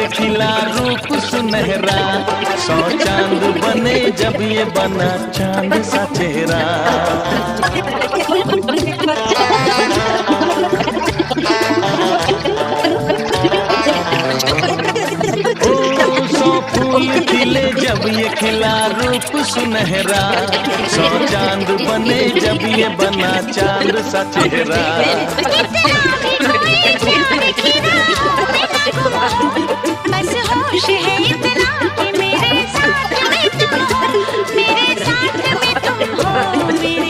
ये खिला रूप सुनहरा, 100 चांद बने जब ये बना चांद सा चेहरा। ओ 100 फूल खिले जब ये खिला रूप सुनहरा, 100 चांद बने जब ये बना चांद सा चेहरा। बस होश है इतना कि मेरे साथ में तुम हो, मेरे साथ में तुम हो, मेरे